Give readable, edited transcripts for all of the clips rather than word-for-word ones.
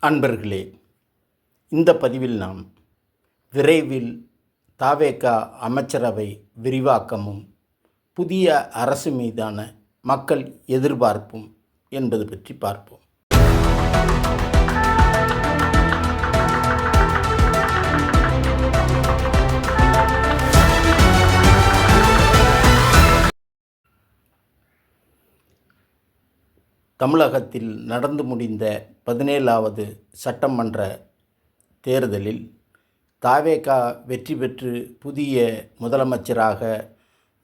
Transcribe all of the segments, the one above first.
அன்பர்களே, இந்த பதிவில் நாம் விரைவில் தவேக அமைச்சரவை விரிவாக்கமும் புதிய அரசு மீதான மக்கள் எதிர்பார்ப்பும் என்பது பற்றி பார்ப்போம். தமிழகத்தில் நடந்து முடிந்த 17வது சட்டமன்ற தேர்தலில் தவேக வெற்றி பெற்று புதிய முதலமைச்சராக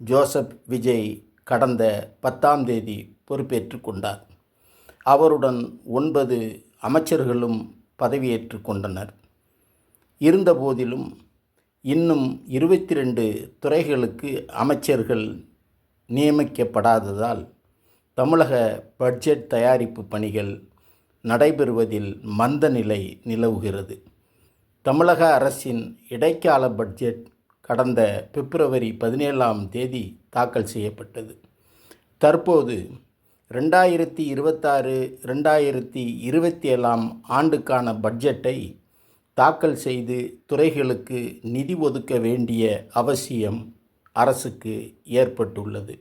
ஜோசப் விஜய் கடந்த 10ஆம் தேதி பொறுப்பேற்று கொண்டார். அவருடன் 9 அமைச்சர்களும் பதவியேற்று கொண்டனர். இருந்தபோதிலும் இன்னும் 22 துறைகளுக்கு அமைச்சர்கள் நியமிக்கப்படாததால் தமிழக பட்ஜெட் தயாரிப்பு பணிகள் நடைபெறுவதில் மந்த நிலை நிலவுகிறது. தமிழக அரசின் இடைக்கால பட்ஜெட் கடந்த பிப்ரவரி 17ஆம் தேதி தாக்கல் செய்யப்பட்டது. தற்போது 2026-2027 ஆண்டுக்கான பட்ஜெட்டை தாக்கல் செய்து துறைகளுக்கு நிதி ஒதுக்க வேண்டிய அவசியம் அரசுக்கு ஏற்பட்டுள்ளது.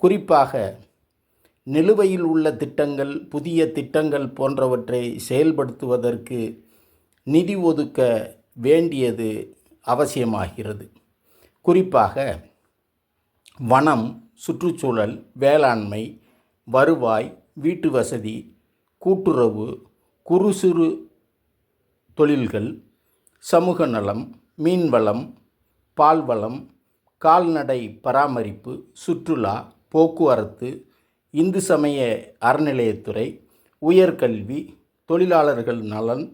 குறிப்பாக நிலுவையில் உள்ள திட்டங்கள், புதிய திட்டங்கள் போன்றவற்றை செயல்படுத்துவதற்கு நிதி ஒதுக்க வேண்டியது அவசியமாகிறது. குறிப்பாக வனம், சுற்றுச்சூழல், வேளாண்மை, வருவாய், வீட்டு வசதி, கூட்டுறவு, குறு சிறு தொழில்கள், சமூக நலம், மீன்வளம், பால்வளம், கால்நடை பராமரிப்பு, சுற்றுலா, போக்குவரத்து, இந்து சமய அறநிலையத்துறை, உயர்கல்வி, தொழிலாளர்கள் நலன்,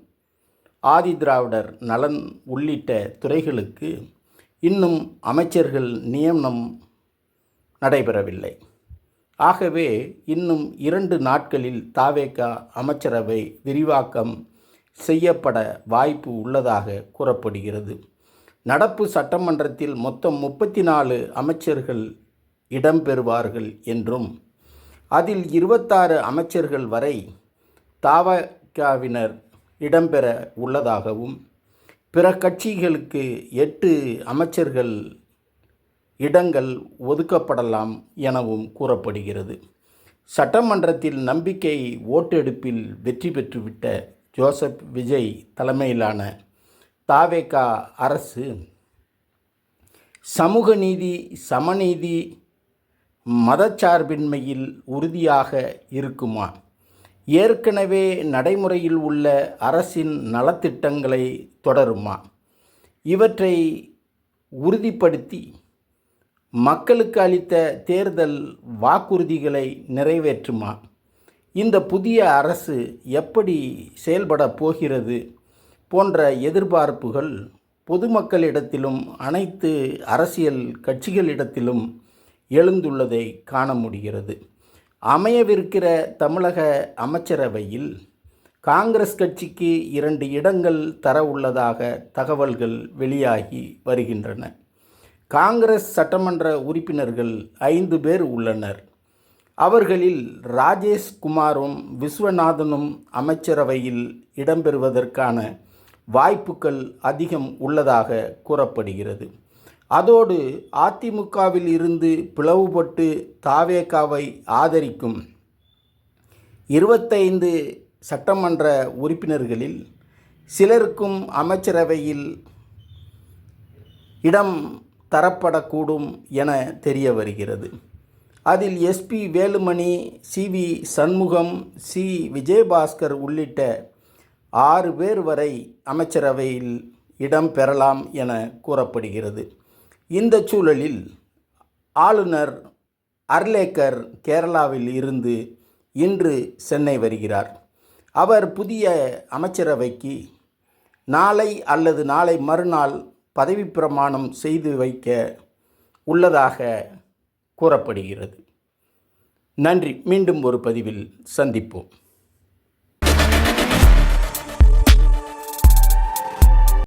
ஆதிதிராவிடர் நலன் உள்ளிட்ட துறைகளுக்கு இன்னும் அமைச்சர்கள் நியமனம் நடைபெறவில்லை. ஆகவே இன்னும் 2 நாட்களில் தவேக அமைச்சரவை விரிவாக்கம் செய்யப்பட வாய்ப்பு உள்ளதாக கூறப்படுகிறது. நடப்பு சட்டமன்றத்தில் மொத்தம் 34 அமைச்சர்கள் இடம்பெறுவார்கள் என்றும் அதில் 26 அமைச்சர்கள் வரை தவேகவினர் இடம்பெற உள்ளதாகவும், பிற கட்சிகளுக்கு 8 அமைச்சர்கள் இடங்கள் ஒதுக்கப்படலாம் எனவும் கூறப்படுகிறது. சட்டமன்றத்தில் நம்பிக்கை ஓட்டெடுப்பில் வெற்றி பெற்றுவிட்ட ஜோசப் விஜய் தலைமையிலான தவேக அரசு சமூக நீதி, சமநீதி, மதச்சார்பின்மையில் உறுதியாக இருக்குமா? ஏற்கனவே நடைமுறையில் உள்ள அரசின் நலத்திட்டங்களை தொடருமா? இவற்றை உறுதிப்படுத்தி மக்களுக்கு அளித்த தேர்தல் வாக்குறுதிகளை நிறைவேற்றுமா? இந்த புதிய அரசு எப்படி செயல்பட போகிறது போன்ற எதிர்பார்ப்புகள் பொதுமக்களிடத்திலும் அனைத்து அரசியல் கட்சிகளிடத்திலும் எழுந்துள்ளதை காண முடிகிறது. அமையவிருக்கிற தமிழக அமைச்சரவையில் காங்கிரஸ் கட்சிக்கு 2 இடங்கள் தர உள்ளதாக தகவல்கள் வெளியாகி வருகின்றன. காங்கிரஸ் சட்டமன்ற உறுப்பினர்கள் 5 பேர் உள்ளனர். அவர்களில் ராஜேஷ் குமாரும் விஸ்வநாதனும் அமைச்சரவையில் இடம்பெறுவதற்கான வாய்ப்புகள் அதிகம் உள்ளதாக கூறப்படுகிறது. அதோடு அதிமுகவில் இருந்து பிளவுபட்டு தவேகவை ஆதரிக்கும் 25 சட்டமன்ற உறுப்பினர்களில் சிலருக்கும் அமைச்சரவையில் இடம் தரப்படக்கூடும் என தெரிய வருகிறது. அதில் SP Velumani, CV Shanmugam, C Vijayabaskar உள்ளிட்ட 6 பேர் வரை அமைச்சரவையில் இடம் பெறலாம் என கூறப்படுகிறது. இந்த சூழலில் ஆளுநர் அர்லேக்கர் கேரளாவில் இருந்து இன்று சென்னை வருகிறார். அவர் புதிய அமைச்சரவைக்கு நாளை அல்லது நாளை மறுநாள் பதவி பிரமாணம் செய்து வைக்க உள்ளதாக கூறப்படுகிறது. நன்றி. மீண்டும் ஒரு பதிவில் சந்திப்போம்.